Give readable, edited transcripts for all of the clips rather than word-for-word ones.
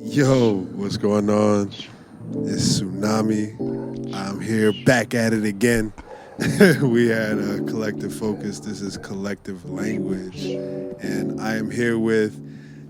Yo, what's going on? It's Tsunami. I'm here back at it again. We had a collective focus. This is collective language. And I am here with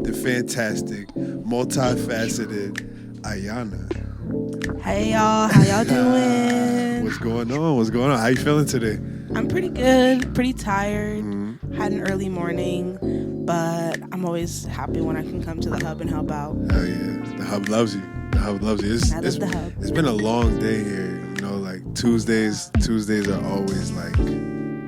the fantastic, multifaceted Ayana. Hey y'all, how y'all doing? What's going on? What's going on? How you feeling today? I'm pretty good, pretty tired. Mm-hmm. Had an early morning, but I'm always happy when I can come to the hub and help out. Hell yeah. The hub loves you. The hub loves you. I love the hub. It's been a long day here. You know, like Tuesdays are always like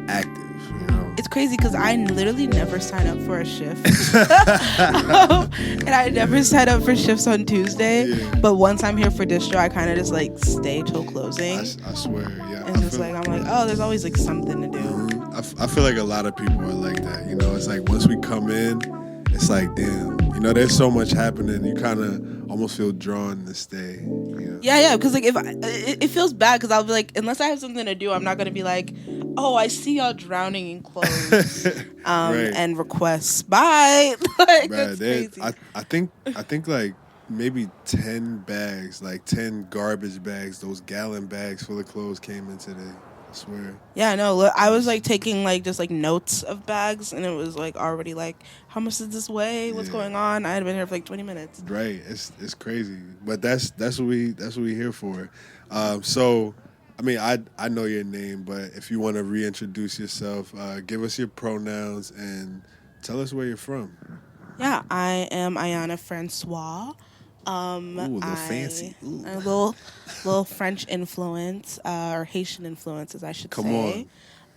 active, you know. It's crazy because I literally never sign up for a shift. And I never sign up for shifts on Tuesday. Yeah. But once I'm here for distro, I kind of just like stay till closing. I swear, yeah. And just like, I'm like, oh, there's always like something to do. I feel like a lot of people are like that, you know. It's like once we come in, it's like, damn, you know, there's so much happening. You kind of almost feel drawn to stay. You know? Yeah, because like it feels bad because I'll be like, unless I have something to do, I'm not gonna be like, oh, I see y'all drowning in clothes, Right. and requests. Bye. Like, Right, that's crazy. I think like maybe 10 bags, like 10 garbage bags, those gallon bags full of clothes came in today. I swear. Yeah, no, I was like taking like just like notes of bags, and it was like already like, how much does this weigh? What's going on? I had been here for like 20 minutes. Right, it's crazy, but that's what we here for. So, I mean, I know your name, but if you want to reintroduce yourself, give us your pronouns and tell us where you're from. Yeah, I am Ayana Francois. Ooh, a little fancy. Ooh. A little French influence, or Haitian influence, as I should say.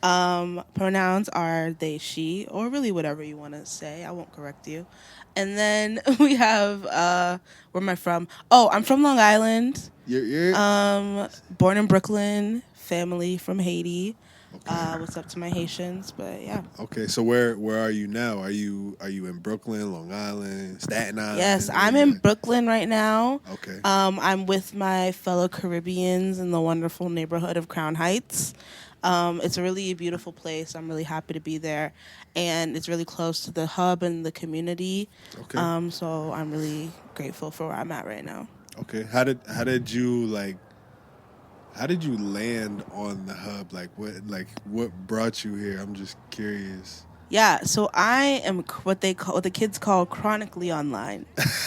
Pronouns are they, she, or really whatever you want to say. I won't correct you. And then we have, where am I from? Oh, I'm from Long Island. You're Born in Brooklyn, family from Haiti. Okay. What's up to my Haitians? But yeah. Okay, so where are you now? Are you in Brooklyn, Long Island, Staten Island? Yes, I'm in Brooklyn right now. Okay. I'm with my fellow Caribbeans in the wonderful neighborhood of Crown Heights. It's a really beautiful place. I'm really happy to be there, and it's really close to the hub and the community. Okay. So I'm really grateful for where I'm at right now. Okay. How did you land on the hub? What brought you here? I'm just curious. Yeah, so I am what the kids call chronically online.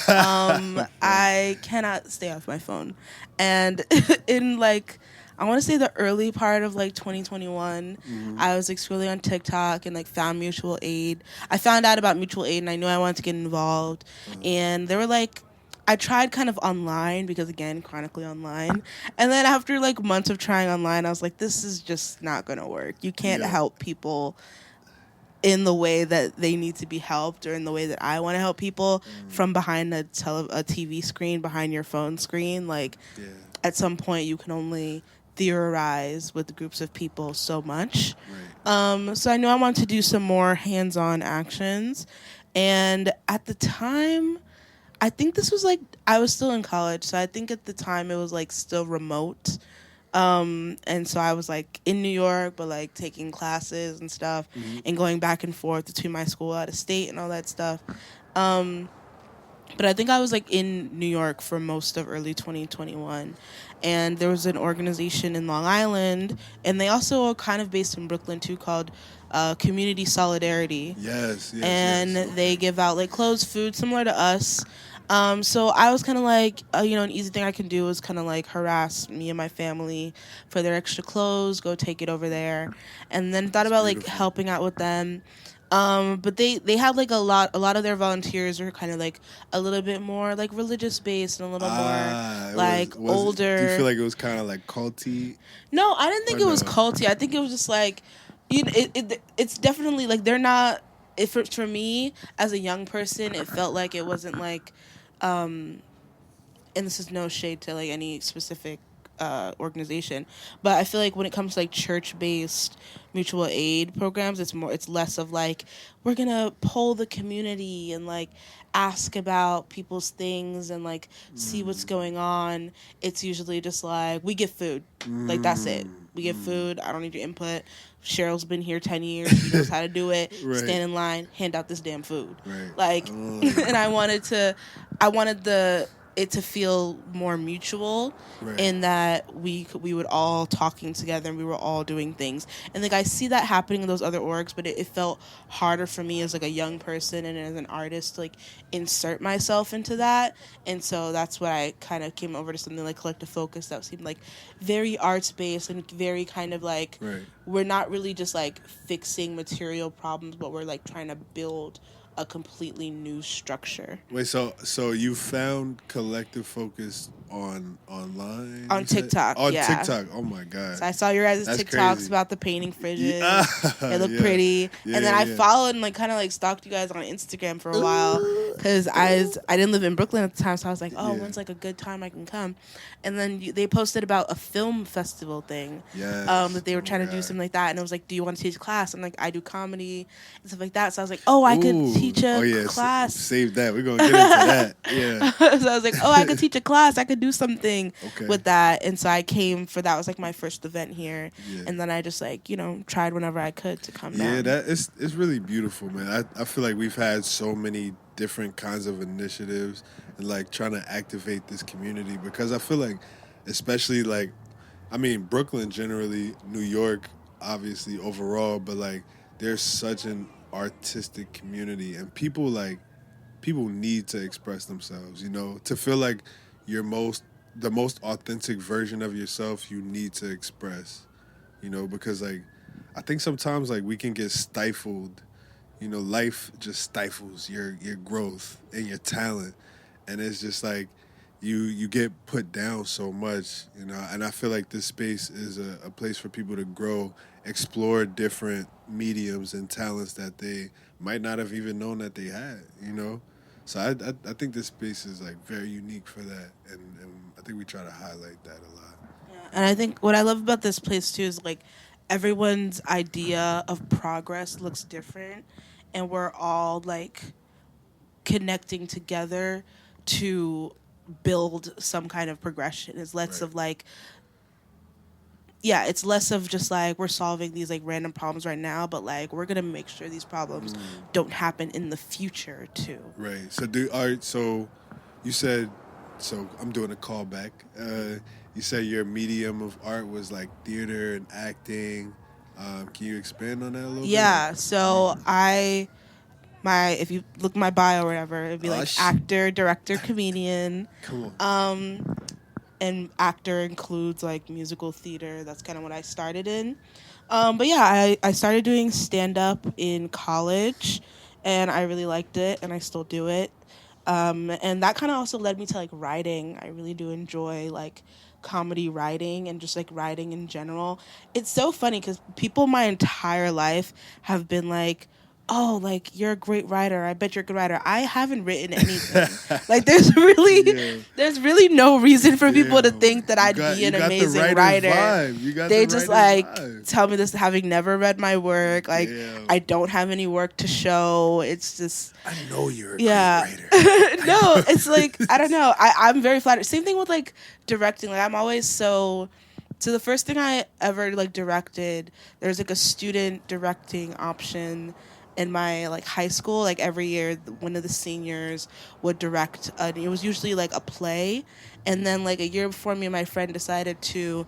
I cannot stay off my phone, and in like, I want to say the early part of like 2021, I was like scrolling on TikTok and like found mutual aid. I found out about mutual aid and I knew I wanted to get involved. And they were like, I tried kind of online because, again, chronically online. And then after like months of trying online, I was like, this is just not going to work. You can't help people in the way that they need to be helped, or in the way that I want to help people from behind a TV screen, behind your phone screen. Like, at some point, you can only theorize with groups of people so much. Right. So I knew I wanted to do some more hands-on actions. And at the time, I think this was like, I was still in college. So I think at the time it was like still remote. And so I was like in New York, but like taking classes and stuff and going back and forth between my school out of state and all that stuff. But I think I was like in New York for most of early 2021. And there was an organization in Long Island, and they also are kind of based in Brooklyn too, called Community Solidarity. Yes. And Okay. they give out like clothes, food, similar to us. So I was kind of like, an easy thing I can do is kind of like harass me and my family for their extra clothes, go take it over there. And then thought about like helping out with them. But they had like a lot of their volunteers were kind of like a little bit more like religious based and a little more like older. Do you feel like it was kind of like culty? No, I didn't think it was culty. I think it was just like, it's definitely like they're not. If for me as a young person, it felt like it wasn't like, and this is no shade to like any specific organization. But I feel like when it comes to like church based mutual aid programs, it's less of like we're gonna poll the community and like ask about people's things and like see what's going on. It's usually just like we give food, like that's it. We give food. I don't need your input. Cheryl's been here 10 years. She knows how to do it. Right. Stand in line, hand out this damn food. Right. Like, and I wanted it to feel more mutual, Right. in that we would all talking together and we were all doing things. And like I see that happening in those other orgs, but it felt harder for me as like a young person and as an artist to like insert myself into that. And so that's why I kind of came over to something like Collective Focus that seemed like very arts based and very kind of like Right. we're not really just like fixing material problems, but we're like trying to build a completely new structure. Wait, so you found Collective Focus online? On you said? TikTok, On yeah. TikTok. Oh my god. So I saw your guys' That's TikToks crazy. about the painting fridges. Yeah. They look Yeah. pretty. Yeah, And then yeah, I yeah. followed and like kind of like stalked you guys on Instagram for a while because I didn't live in Brooklyn at the time, so I was like, oh, Yeah. when's like a good time I can come? And then they posted about a film festival thing. Yes. That they were Oh trying my to do God. something like that, and it was like, do you want to teach class? I'm like, I do comedy and stuff like that. So I was like, oh, I could Ooh. teach a Oh, yeah. class. Save that. We're gonna get into that. Yeah. So I was like, oh, I could teach a class. I could do something Okay. with that. And so I came for that. It was like my first event here. Yeah. And then I just like, tried whenever I could to come Yeah, down. it's really beautiful, man. I feel like we've had so many different kinds of initiatives and like trying to activate this community because I feel like, especially like, I mean, Brooklyn generally, New York, obviously overall, but like there's such an artistic community and people need to express themselves, to feel like the most authentic version of yourself, you need to express, because like I think sometimes like we can get stifled. Life just stifles your growth and your talent, and it's just like you get put down so much. And I feel like this space is a place for people to grow, explore different mediums and talents that they might not have even known that they had. So I think this space is like very unique for that, and I think we try to highlight that a lot. And I think what I love about this place too is like everyone's idea of progress looks different. And we're all like connecting together to build some kind of progression. It's less Right. of like, yeah, it's less of just like we're solving these like random problems right now, but like we're gonna make sure these problems don't happen in the future too. Right. So you said, so I'm doing a callback. You said your medium of art was like theater and acting. Can you expand on that a little bit? Yeah, so if you look my bio or whatever, it'd be like actor, director, comedian. Come on. And actor includes like musical theater. That's kind of what I started in. But yeah, I started doing stand-up in college, and I really liked it, and I still do it. And that kind of also led me to like writing. I really do enjoy like comedy writing and just like writing in general. It's so funny because people my entire life have been like, oh, like you're a great writer. I bet you're a good writer. I haven't written anything. Like there's really no reason for people to think that I'd be an amazing writer. They just like tell me this having never read my work. Like I don't have any work to show. It's just I know you're a great writer. No, it's like I don't know. I'm very flattered. Same thing with like directing. Like I'm always so the first thing I ever like directed, there's like a student directing option in my like high school. Like every year one of the seniors would direct it was usually like a play, and then like a year before, me and my friend decided to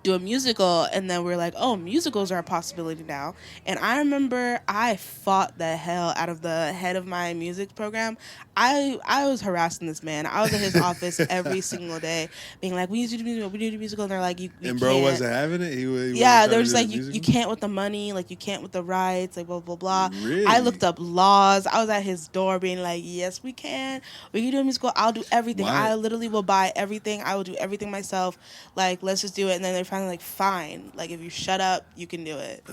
do a musical, and then we're like, oh, musicals are a possibility now. And I remember I fought the hell out of the head of my music program. I was harassing this man. I was in his office every single day being like, we need to do musical, we need to do musical. And they're like, you and bro can't. Wasn't having it? Yeah, there was like, you can't with the money, like you can't with the rights, like blah, blah, blah. Really? I looked up laws. I was at his door being like, yes, we can do a musical. I'll do everything. Why? I literally will buy everything. I will do everything myself. Like, let's just do it. And then they're finally like, fine. Like, if you shut up, you can do it.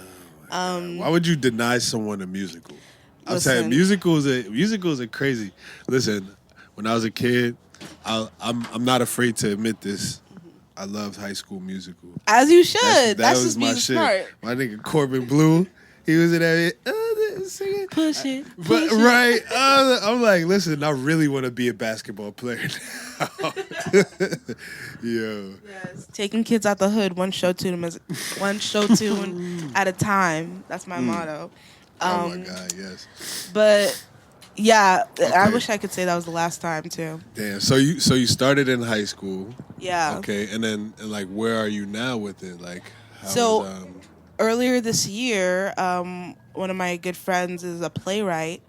Why would you deny someone a musical? I'm saying Listen. musicals are crazy. Listen, when I was a kid, I'm not afraid to admit this. I loved High School Musical. As you That's should. that That's was just my being shit. smart. My nigga Corbin Blue, he was in that singing. Push it, But push it. right, I'm like, listen, I really want to be a basketball player now. Yo, Yes, taking kids out the hood, one show tune at a time. That's my motto. oh my Um, god, yes. but yeah, I Okay, wish I could say that was the last time too. damn. So you started in high school, Yeah. okay, and then and like where are you now with it? Like how is So earlier this year, one of my good friends is a playwright,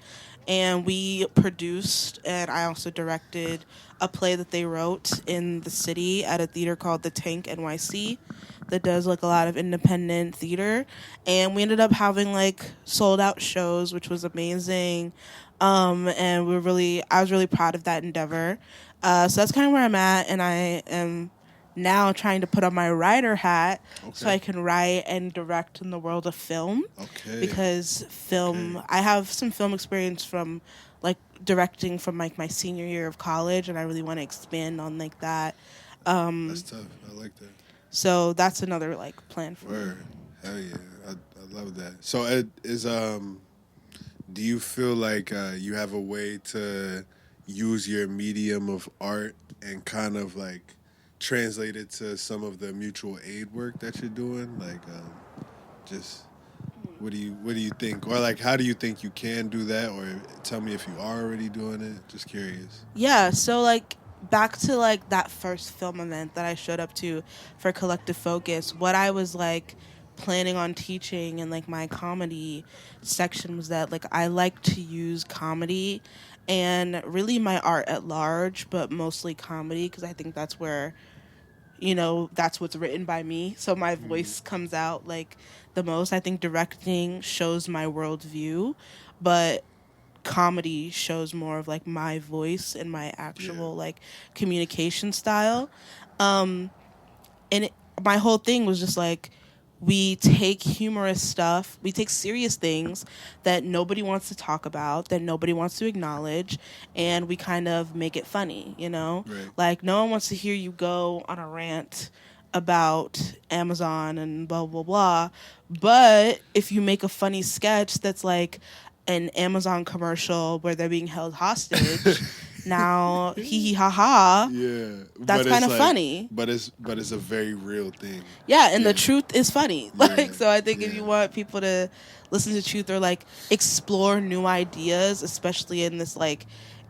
and we produced and I also directed a play that they wrote in the city at a theater called the Tank NYC that does like a lot of independent theater, and we ended up having like sold out shows, which was amazing. And I was really proud of that endeavor. So that's kind of where I'm at, and I am now trying to put on my writer hat so okay, I can write and direct in the world of film, okay, because film okay. I have some film experience from like directing from like my senior year of college, and I really want to expand on like that. That's tough. I like that. So that's another like plan for me. Word, hell yeah, I love that. So it is do you feel like you have a way to use your medium of art and kind of like translate it to some of the mutual aid work that you're doing? Like, just what do you think, or like how do you think you can do that, or tell me if you are already doing it? Just curious. Yeah, so like back to like that first film event that I showed up to for Collective Focus, what I was like planning on teaching in like my comedy section was that like I like to use comedy and really my art at large, but mostly comedy, because I think that's where that's what's written by me. So my voice comes out like the most. I think directing shows my worldview, but comedy shows more of like my voice and my Yeah. actual like communication style. And my whole thing was just like, we take humorous stuff, we take serious things that nobody wants to talk about, that nobody wants to acknowledge, and we kind of make it funny, Right. like no one wants to hear you go on a rant about Amazon and blah blah blah. But if you make a funny sketch that's like an Amazon commercial where they're being held hostage, now hee hee ha ha, Yeah, that's but kind it's of like, funny. but it's a very real thing. Yeah, and the Yeah, truth is funny. yeah, Like, so I think if yeah. you want people to listen to truth or like explore new ideas, especially in this like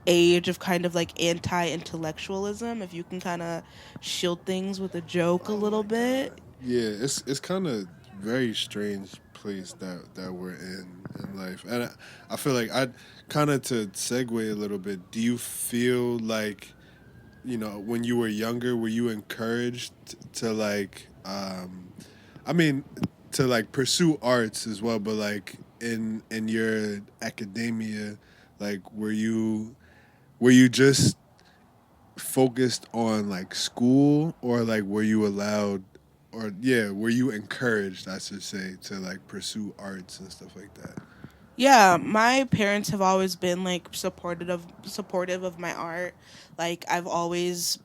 age of kind of like anti-intellectualism, if you can kind of shield things with a joke a Oh little my bit. god. Yeah, it's kind of very strange place that we're in life, and I feel like I kind of to segue a little bit. Do you feel like when you were younger, were you encouraged to like, I mean, to like pursue arts as well, but like in your academia, like were you just focused on like school, or like were you allowed, or yeah, were you encouraged, I should say, to like pursue arts and stuff like that? Yeah, my parents have always been like supportive of my art. Like I've always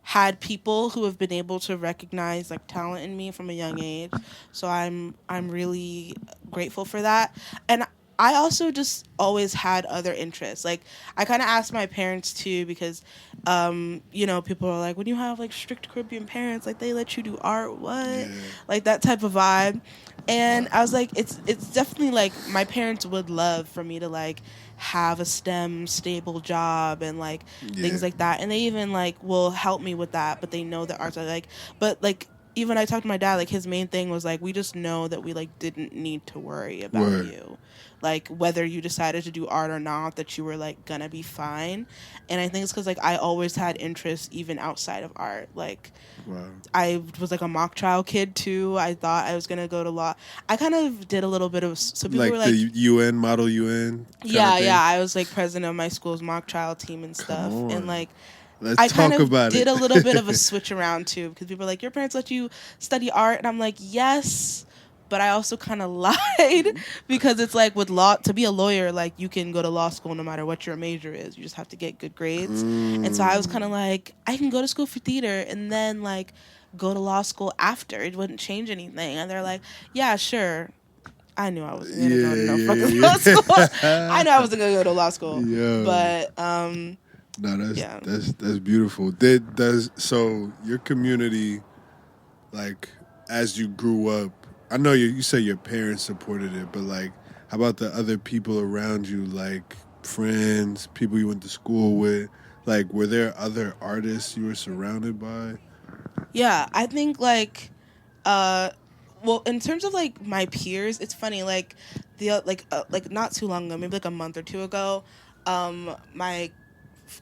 had people who have been able to recognize like talent in me from a young age. So I'm really grateful for that. And I also just always had other interests. Like I kind of asked my parents too, because people are like, when you have like strict Caribbean parents, like they let you do art, what? Yeah, Like that type of vibe. And I was like, it's definitely like my parents would love for me to like have a STEM stable job and like yeah, things like that. And they even like will help me with that, but they know that arts are like, but like even I talked to my dad, like his main thing was like, we just know that we like didn't need to worry about word, you, like whether you decided to do art or not, that you were like gonna be fine. And I think it's because like I always had interests even outside of art. Like wow, I was like a mock trial kid too. I thought I was gonna go to law. I kind of did a little bit of, so people like were the like, UN model UN kind of yeah, thing. yeah. I was like president of my school's mock trial team and Come stuff, and on, like let's I kind talk of about did it. a little bit of a switch around too, because people were like, your parents let you study art, and I'm like, yes, but I also kind of lied because it's like with law, to be a lawyer, like you can go to law school no matter what your major is. You just have to get good grades. And so I was kind of like, I can go to school for theater and then like go to law school after. It wouldn't change anything. And they're like, yeah, sure. I knew I wasn't gonna go to no fucking law school. I knew I wasn't gonna go to law school. Yeah. But No, that's yeah. that's beautiful. Does so your community, like as you grew up, I know you say your parents supported it, but like how about the other people around you, like friends, people you went to school with? Like were there other artists you were surrounded by? Yeah, I think like well, in terms of like my peers, it's funny like like not too long ago, maybe like a month or two ago, my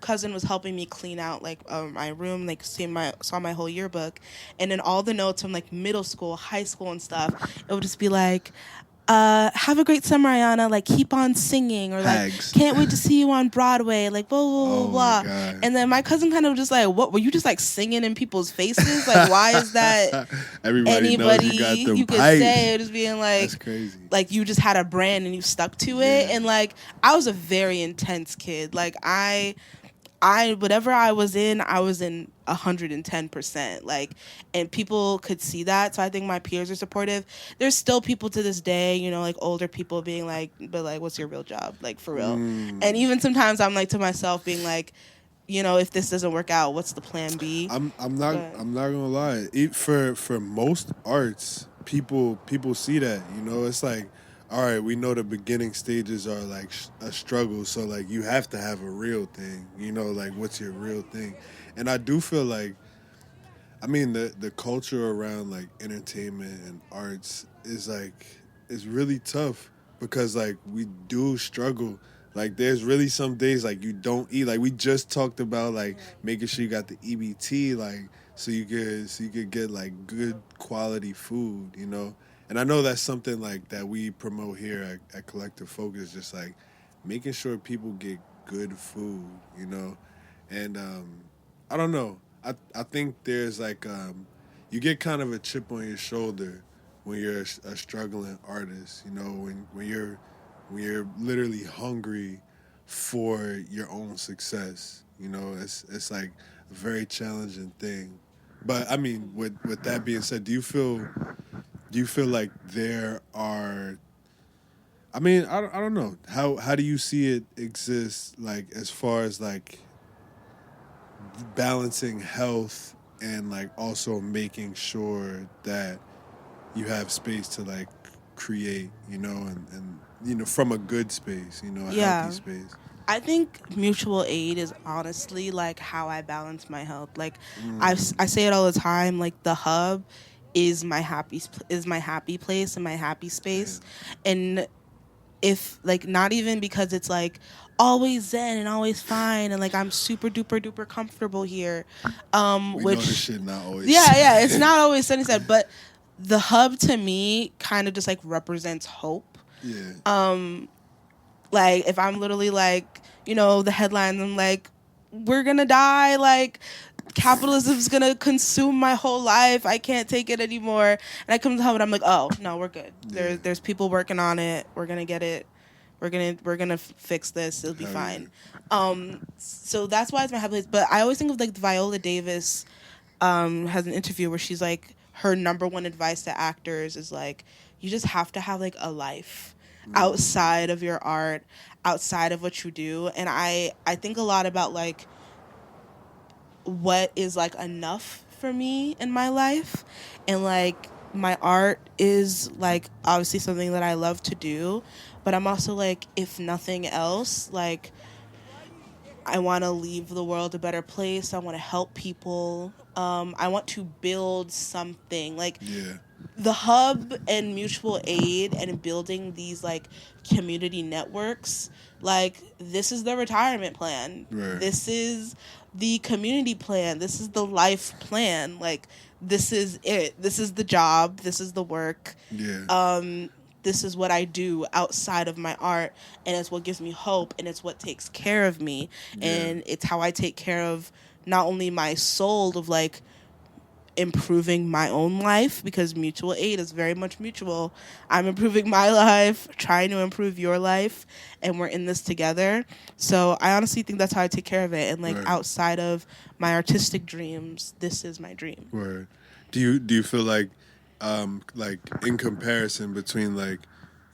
cousin was helping me clean out like my room, like saw my whole yearbook, and then all the notes from like middle school, high school, and stuff. It would just be like, have a great summer, Ayana. Like, keep on singing, or like, Hags. can't wait to see you on Broadway. Like, blah blah blah Oh blah. my God. And then my cousin kind of just like, what were you just like singing in people's faces? Like, why is that Everybody knows you got them you could pipes. say? Just being like, That's crazy. like you just had a brand and you stuck to it. Yeah. And like, I was a very intense kid. Like I whatever I was in 110%. Like, and people could see that. So I think my peers are supportive. There's still people to this day, you know, like older people being like, but like, what's your real job? Like, for real. And even sometimes I'm like to myself being like, you know, if this doesn't work out, what's the plan B? I'm not gonna lie. For most arts, people see that. You know, it's like, all right, we know the beginning stages are like a struggle, so like you have to have a real thing. You know, like what's your real thing? And I do feel like, I mean, the culture around like entertainment and arts is really tough because like we do struggle. Like there's really some days like you don't eat. Like we just talked about like making sure you got the EBT, like so you could get like good quality food, you know. And I know that's something like that we promote here at Collective Focus, just like making sure people get good food, you know. And I don't know. I think there's like you get kind of a chip on your shoulder when you're a struggling artist, you know, when you're literally hungry for your own success. You know, it's like a very challenging thing. But I mean, with that being said, do you feel like there are? I mean, I don't know how do you see it exist, like as far as like balancing health and like also making sure that you have space to like create, you know, and you know, from a good space, you know, a healthy space. I think mutual aid is honestly like how I balance my health. Like I say it all the time. Like the hub is my happy place and my happy space, and if like not even because it's like always zen and always fine and like I'm super duper duper comfortable here, We which know this shit not always. yeah, it's not always sunny side, but the hub to me kind of just like represents hope. Yeah. Like if I'm literally like, you know, the headlines, I'm like, we're gonna die, like capitalism's gonna consume my whole life, I can't take it anymore, and I come to home and I'm like, oh no, we're good. Yeah. There's people working on it, we're gonna get it, we're gonna fix this, it'll be Hell fine. yeah. So that's why it's my happy place. But I always think of like Viola Davis has an interview where she's like, her number one advice to actors is like, you just have to have like a life outside of your art, outside of what you do. And I think a lot about like what is like enough for me in my life, and like my art is like obviously something that I love to do, but I'm also like, if nothing else, like I want to leave the world a better place. I want to help people. I want to build something. Like the hub and mutual aid and building these like community networks. Like this is the retirement plan. Right. This is the community plan. This is the life plan. Like this is it. This is the job. This is the work. Yeah. This is what I do outside of my art, and it's what gives me hope, and it's what takes care of me, and it's how I take care of not only my soul of like improving my own life, because mutual aid is very much mutual. I'm improving my life, trying to improve your life, and we're in this together. So I honestly think that's how I take care of it. And like Right. outside of my artistic dreams, this is my dream. Word. Do you feel like in comparison between like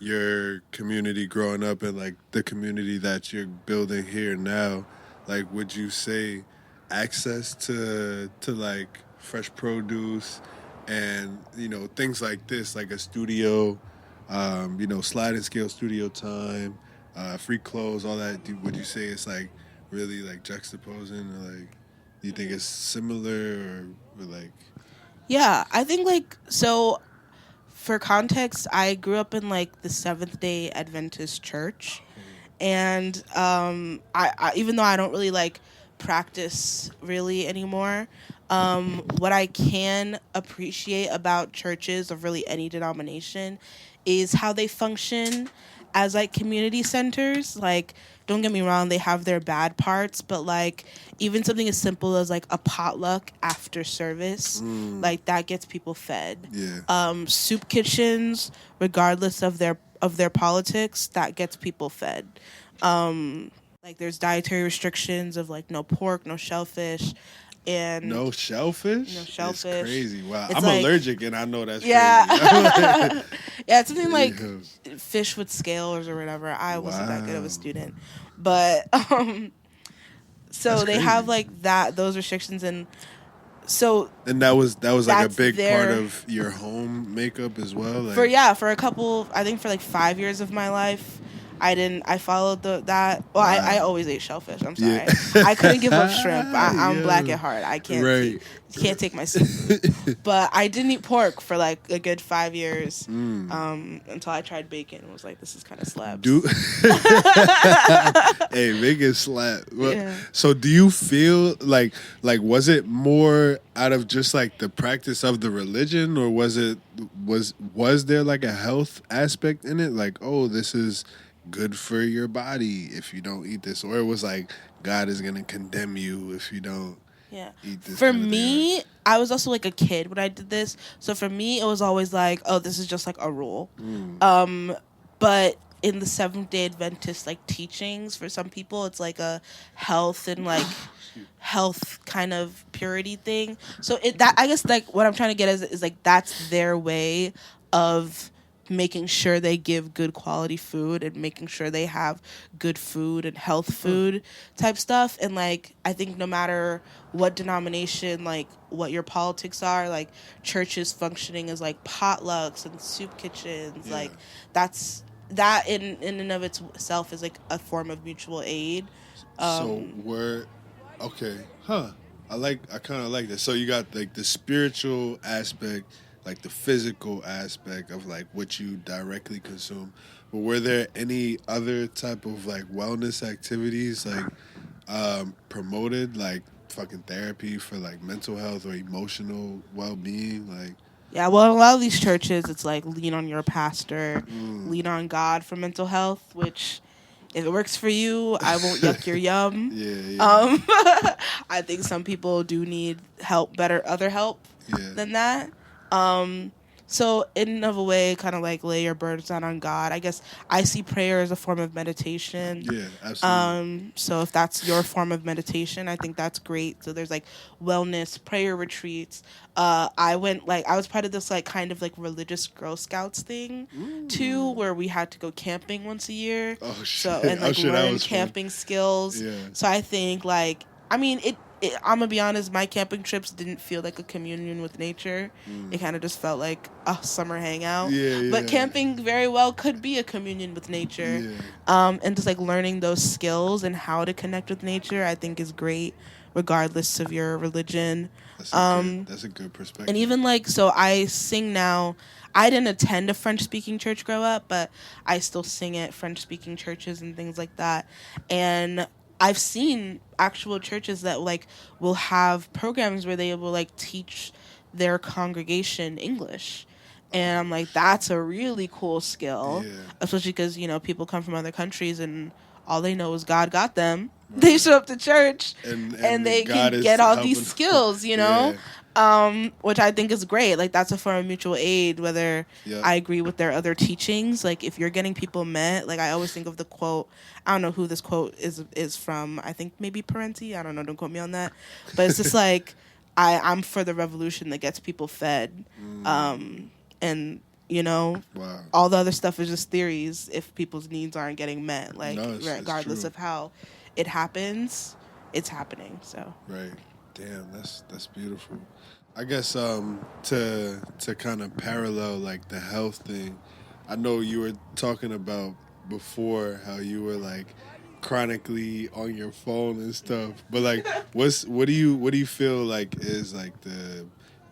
your community growing up and like the community that you're building here now, like would you say access to like fresh produce and things like this, like a studio, sliding scale studio time, free clothes, all that, would you say it's like really like juxtaposing, or like do you think it's similar, or like Yeah, I think like so. For context, I grew up in like the Seventh Day Adventist church, and I even though I don't really like practice really anymore, what I can appreciate about churches of really any denomination is how they function as like community centers. Like, don't get me wrong, they have their bad parts, but like even something as simple as like a potluck after service, like that gets people fed. Yeah. Soup kitchens, regardless of their politics, that gets people fed. Like there's dietary restrictions of like no pork, no shellfish, and No shellfish? No shellfish. It's crazy. Wow. It's I'm like- allergic, and I know that's yeah, crazy. yeah, it's something like Yeah. fish with scales or whatever. I wasn't that good of Wow. a student, but so That's they crazy. have like those restrictions, and so And that was like a That's big part their- of your home makeup as well. Like, for a couple, I think for like 5 years of my life, I followed that. Well, I always ate shellfish. I'm sorry. Yeah. I couldn't give up shrimp. I'm Yeah. black at heart. I can't Right. can't take my seafood. But I didn't eat pork for like a good 5 years, until I tried bacon and was like, this is kind of slaps. Hey, make it slap. Well, Yeah. So do you feel like was it more out of just like the practice of the religion, or was there like a health aspect in it? Like, oh, this is good for your body if you don't eat this, or it was like God is gonna condemn you if you don't Yeah. eat this. For kind of thing, me, I was also like a kid when I did this. So for me, it was always like, oh, this is just like a rule. But in the Seventh Day Adventist like teachings, for some people, it's like a health and like health kind of purity thing. So I guess like what I'm trying to get is like that's their way of making sure they give good quality food and making sure they have good food and health food type stuff. And like I think no matter what denomination, like what your politics are, like churches functioning as like potlucks and soup kitchens, like that in and of itself is like a form of mutual aid. So we're okay, huh? I kind of like this. So you got like the spiritual aspect, like the physical aspect of like what you directly consume. But were there any other type of like wellness activities like promoted, like fucking therapy for like mental health or emotional well-being, like? Yeah, well, a lot of these churches, it's like lean on your pastor, lean on God for mental health, which if it works for you, I won't yuck your yum. Yeah. I think some people do need other help than that. So in and of a way, kind of like lay your burdens down on God. I guess I see prayer as a form of meditation. Yeah, absolutely. So if that's your form of meditation, I think that's great. So there's like wellness prayer retreats. I was part of this like kind of like religious Girl Scouts thing too, where we had to go camping once a year. Oh shit! So and like learn camping skills. Yeah. So I think like I'm gonna be honest, my camping trips didn't feel like a communion with nature. It kind of just felt like a summer hangout. Yeah. But camping very well could be a communion with nature. Yeah. And just like learning those skills and how to connect with nature, I think is great, regardless of your religion. That's a good perspective. And even like, so I sing now. I didn't attend a French-speaking church grow up, but I still sing at French-speaking churches and things like that. And I've seen actual churches that like will have programs where they will like teach their congregation English. And I'm like, that's a really cool skill, especially because, people come from other countries and all they know is God got them. Right. They show up to church and they can get all these skills, Which I think is great. Like that's a form of mutual aid. Whether Yeah. I agree with their other teachings, like if you're getting people met, like I always think of the quote. I don't know who this quote is from. I think maybe Parenti. I don't know. Don't quote me on that. But it's just like I'm for the revolution that gets people fed, and you know, Wow. all the other stuff is just theories if people's needs aren't getting met. Like No, it's regardless true. of how it happens, it's happening. So Right. Damn, that's beautiful. I guess to kind of parallel like the health thing, I know you were talking about before how you were like chronically on your phone and stuff. But like what do you feel like is like the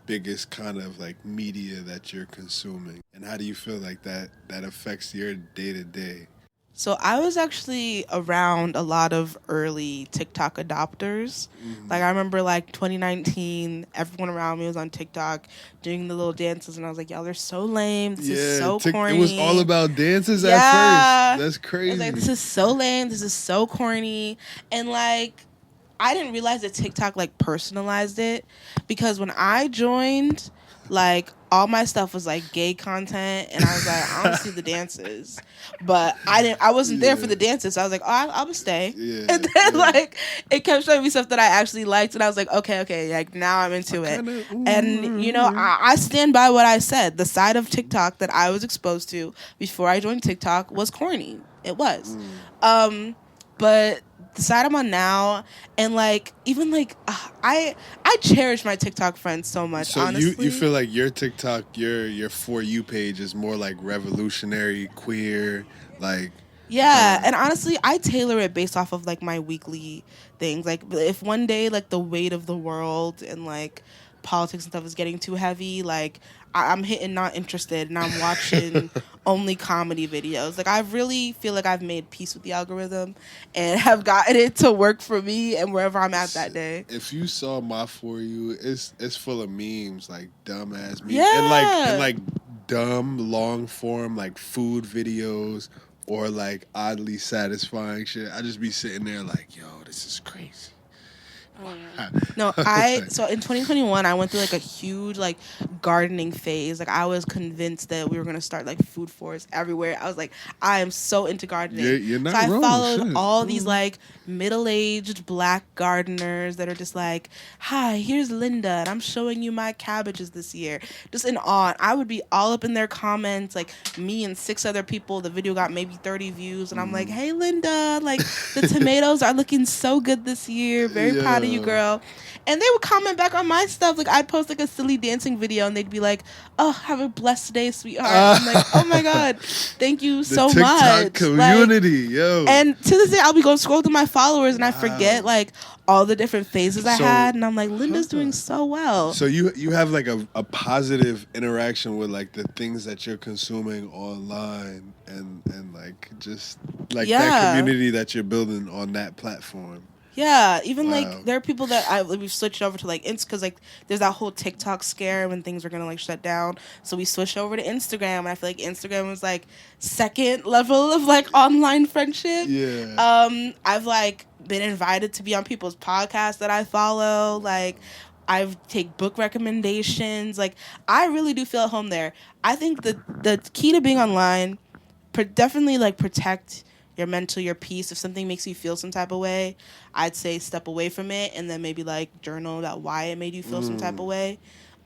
biggest kind of like media that you're consuming? And how do you feel like that affects your day to day? So I was actually around a lot of early TikTok adopters. Like I remember like 2019, everyone around me was on TikTok doing the little dances and I was like, y'all are so lame. This is so corny. It was all about dances at Yeah. first. That's I was like, crazy. this is so lame. This is so corny. And like I didn't realize that TikTok like personalized it because when I joined, like all my stuff was like gay content, and I was like, I don't see the dances, but I wasn't there for the dances, so I was like, oh, I'll stay. Yeah, And then yeah. like it kept showing me stuff that I actually liked, and I was like, okay, like now I'm into it. And you know, I stand by what I said. The side of TikTok that I was exposed to before I joined TikTok was corny. It was. But the side I'm on now, and like even like I cherish my TikTok friends so much. So honestly, you feel like your TikTok, your For You page is more like revolutionary, queer, like yeah, and honestly, I tailor it based off of like my weekly things. Like if one day like the weight of the world and like politics and stuff is getting too heavy, like I'm hitting not interested and I'm watching only comedy videos. Like I really feel like I've made peace with the algorithm and have gotten it to work for me and wherever I'm at that day. if you saw my For You, it's full of memes, like dumbass memes, Yeah. and like dumb long form like food videos or like oddly satisfying shit. I just be sitting there like, yo, this is crazy. No, so in 2021 I went through like a huge like gardening phase. Like I was convinced that we were gonna start like food forests everywhere. I was like, I am so into gardening. You're not so I wrong, followed shit. all these like middle-aged black gardeners that are just like, hi, here's Linda and I'm showing you my cabbages this year. Just in awe. I would be all up in their comments, like me and 6 other people. The video got maybe 30 views and I'm like, hey Linda, like the tomatoes are looking so good this year. Very proud of you, girl. And they would comment back on my stuff. Like I'd post like a silly dancing video and they'd be like, oh, have a blessed day, sweetheart. I'm like, oh my God, thank you so the TikTok much. community, like, yo. And to this day I'll be going scroll through my followers and I forget like all the different phases I had and I'm like, Linda's doing so well. So you have like a positive interaction with like the things that you're consuming online and like just like that community that you're building on that platform. Yeah, even like there are people that we've switched over to like because like there's that whole TikTok scare when things are gonna like shut down. So we switched over to Instagram, and I feel like Instagram was like second level of like online friendship. Yeah. I've like been invited to be on people's podcasts that I follow. Like I take book recommendations. Like I really do feel at home there. I think the key to being online, definitely like protect your mental, your peace. If something makes you feel some type of way, I'd say step away from it and then maybe like journal about why it made you feel some type of way.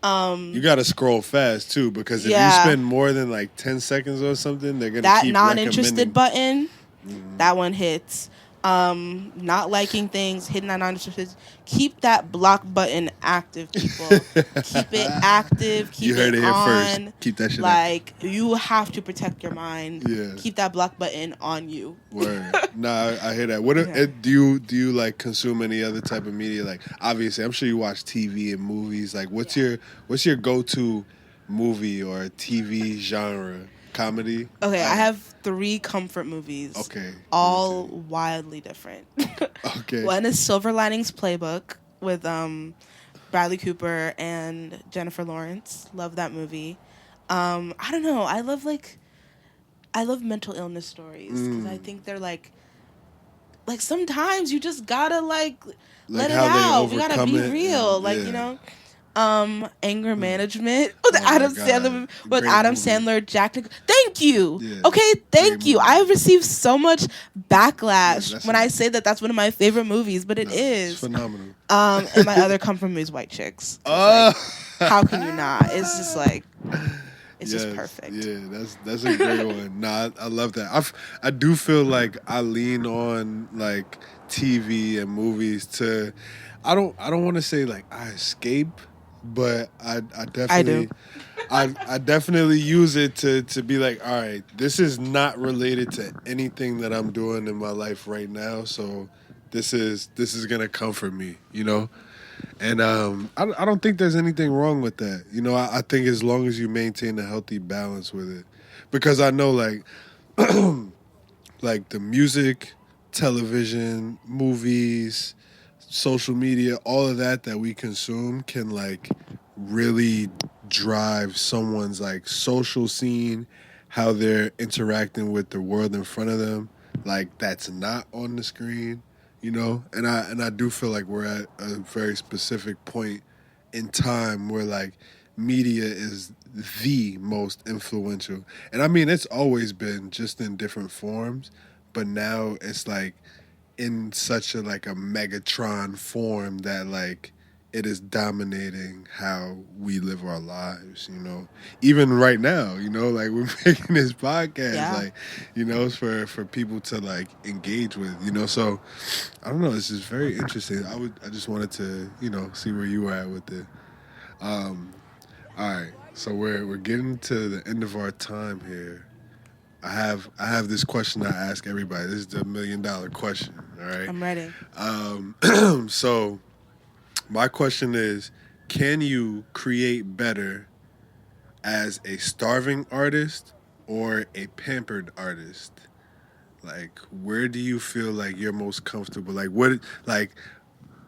You gotta scroll fast too, because if you spend more than like 10 seconds or something, they're gonna that keep non-interested recommending. button, that one hits. Not liking things, hitting that non-interested. Keep that block button active, people. Keep it active. Keep You heard it here on. first. Keep that shit like you have to protect your mind. Yeah. Keep that block button on you. Word. Nah, I hear that. What do you like consume any other type of media? Like obviously, I'm sure you watch TV and movies. Like what's your go-to movie or TV genre? Comedy? Okay, I have 3 comfort movies. Okay. All wildly different. Okay. One is Silver Linings Playbook with Bradley Cooper and Jennifer Lawrence. Love that movie. I don't know. I love mental illness stories because I think they're like sometimes you just gotta like let it out. We gotta be real. Like, you know. Anger Management with Oh my Adam God. Sandler, Great movie. Jack Thank you. Yeah. Okay, Great thank you. movie. I have received so much backlash That's when I say that that's one of my favorite movies, but it No, it's is. phenomenal. And my other come from is White Chicks. 'Cause, like, how can you not? It's just like it's just perfect. Yeah, that's a great one. Nah, I love that. I do feel like I lean on like TV and movies to. I don't want to say like I escape, but I I do. definitely I definitely use it to be like, all right, this is not related to anything that I'm doing in my life right now, so this is gonna comfort me, you know. And I don't think there's anything wrong with that. You know, I think as long as you maintain a healthy balance with it, because I know like the music, television, movies, social media, all of that we consume can like really drive someone's like social scene, how they're interacting with the world in front of them. Like that's not on the screen, you know. And I do feel like we're at a very specific point in time where like media is the most influential. And I mean it's always been just in different forms, but now it's like in such a like a Megatron form that like it is dominating how we live our lives, you know. Even right now, you know, like we're making this podcast, like, you know, it's for people to like engage with, you know. So I don't know, it's just very interesting. I just wanted to, you know, see where you were at with it. All right. So we're getting to the end of our time here. I have this question I ask everybody. This is the $1,000,000 question. All right. I'm ready. So my question is, can you create better as a starving artist or a pampered artist? Like, where do you feel like you're most comfortable? Like, what, like,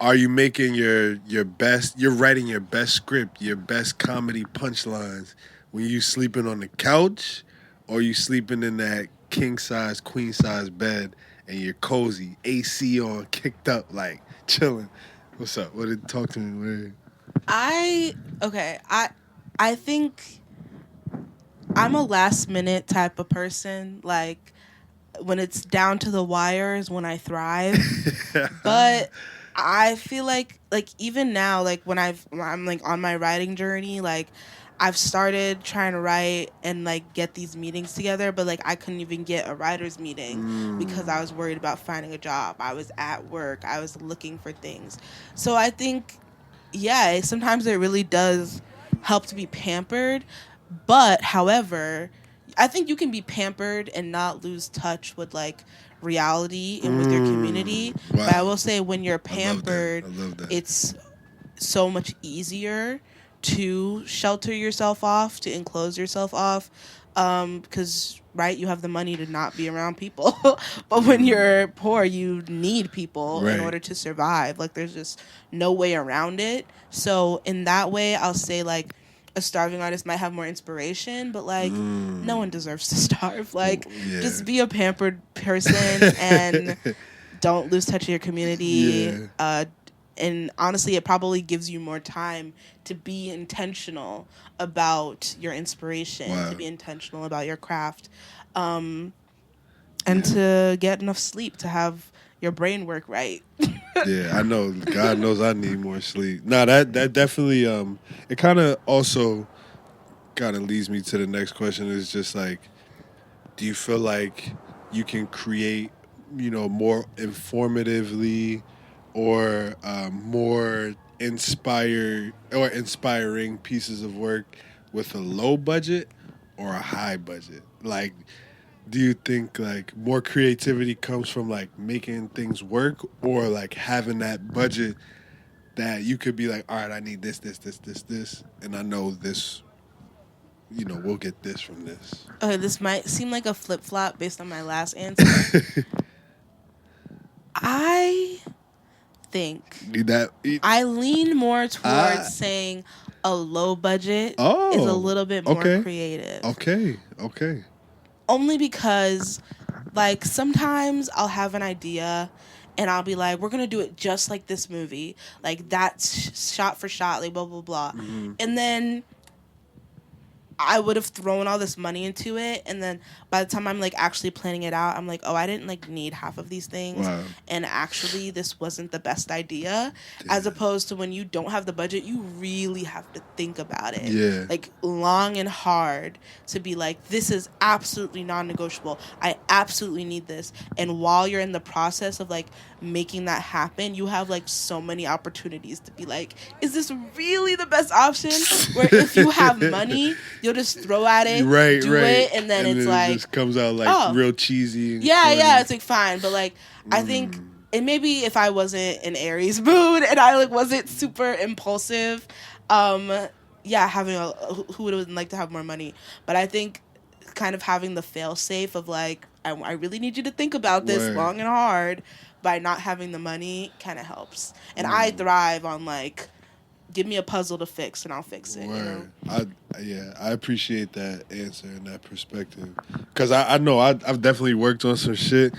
are you making your best? You're writing your best script, your best comedy punchlines when you sleeping on the couch, or you sleeping in that king size, queen size bed and you're cozy, AC on, kicked up, like chilling. What's up? What did talk to me? I think I'm a last minute type of person. Like when it's down to the wire is when I thrive. But I feel like even now, like when I'm like on my writing journey, like I've started trying to write and like get these meetings together, but like I couldn't even get a writer's meeting because I was worried about finding a job. I was at work. I was looking for things. So I think, yeah, sometimes it really does help to be pampered. But however, I think you can be pampered and not lose touch with like reality and with your community. Wow. But I will say when you're I love that. pampered, I love that. it's so much easier to shelter yourself off, to enclose yourself off, because right, you have the money to not be around people. But when you're poor, you need people in Right. order to survive. Like there's just no way around it. So in that way, I'll say like a starving artist might have more inspiration, but like no one deserves to starve. Like Yeah. just be a pampered person and don't lose touch of your community. Yeah. And honestly, it probably gives you more time to be intentional about your inspiration, Wow. to be intentional about your craft, and to get enough sleep to have your brain work right. Yeah, I know. God knows I need more sleep. No, that definitely it kind of also kind of leads me to the next question is just like, do you feel like you can create, you know, more informatively or more inspiring pieces of work with a low budget or a high budget? Like, do you think like more creativity comes from like making things work or like having that budget that you could be like, all right, I need this, and I know this, you know, we'll get this from this. Okay, this might seem like a flip flop based on my last answer. I think That I lean more towards saying a low budget is a little bit more creative. Okay. Only because, like, sometimes I'll have an idea and I'll be like, we're gonna do it just like this movie, like that's shot for shot, like blah blah blah, and then I would have thrown all this money into it, and then by the time I'm like actually planning it out, I'm like, oh, I didn't like need half of these things, and actually this wasn't the best idea. As opposed to when you don't have the budget, you really have to think about it, like long and hard, to be like, this is absolutely non-negotiable. I absolutely need this, and while you're in the process of like making that happen, you have like so many opportunities to be like, is this really the best option? Where if you have money, you'll just throw at it, do it, and then it's like, it just comes out like real cheesy. And yeah, it's like fine, but like I think, and maybe if I wasn't in Aries mood and I like wasn't super impulsive, having who would like to have more money, but I think kind of having the fail safe of like, I really need you to think about this long and hard, by not having the money kind of helps, and I thrive on like, give me a puzzle to fix and I'll fix it. You know? I appreciate that answer and that perspective, because I know I've definitely worked on some shit,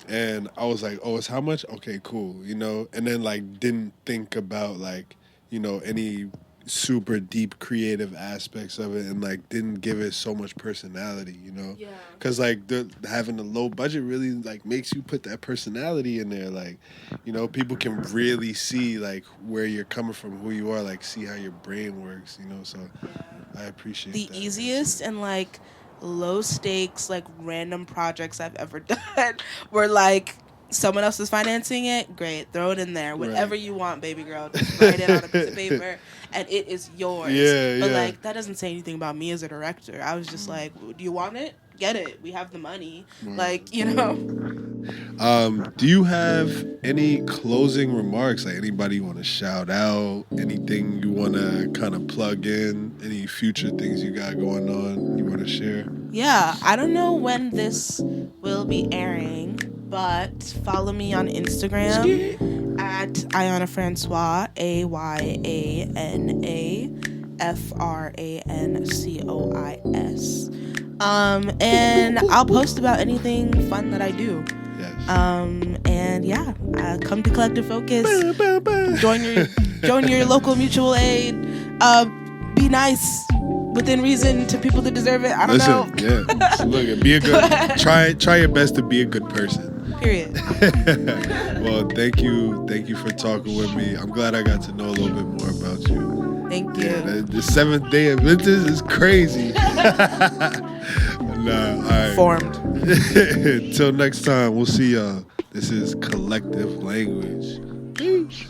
and I was like, oh, it's how much? Okay, cool, you know, and then like didn't think about like, you know, any super deep creative aspects of it, and like didn't give it so much personality, you know, because like having a low budget really like makes you put that personality in there, like, you know, people can really see like where you're coming from, who you are, like see how your brain works, you know, so I appreciate the that easiest and like low stakes like random projects I've ever done were like, someone else is financing it, great, throw it in there, whatever you want, baby girl, just write it on a piece of paper and it is yours. But like, that doesn't say anything about me as a director. I was just like, do you want it? Get it. We have the money. Like, you know. Do you have any closing remarks? Like anybody you want to shout out? Anything you want to kind of plug in? Any future things you got going on you want to share? Yeah, I don't know when this will be airing, but follow me on Instagram at Ayana Francois, AYANAFRANCOIS. And I'll post about anything fun that I do. And yeah, come to Collective Focus. Join your local mutual aid. Be nice within reason to people that deserve it. I don't know. Yeah. Look, be a good. Try your best to be a good person. Period. Well, thank you for talking with me. I'm glad I got to know a little bit more about you. Thank you. Yeah, the 7th day of Adventist is crazy. All right. Formed. Till next time, we'll see y'all. This is Collective Language. Peace.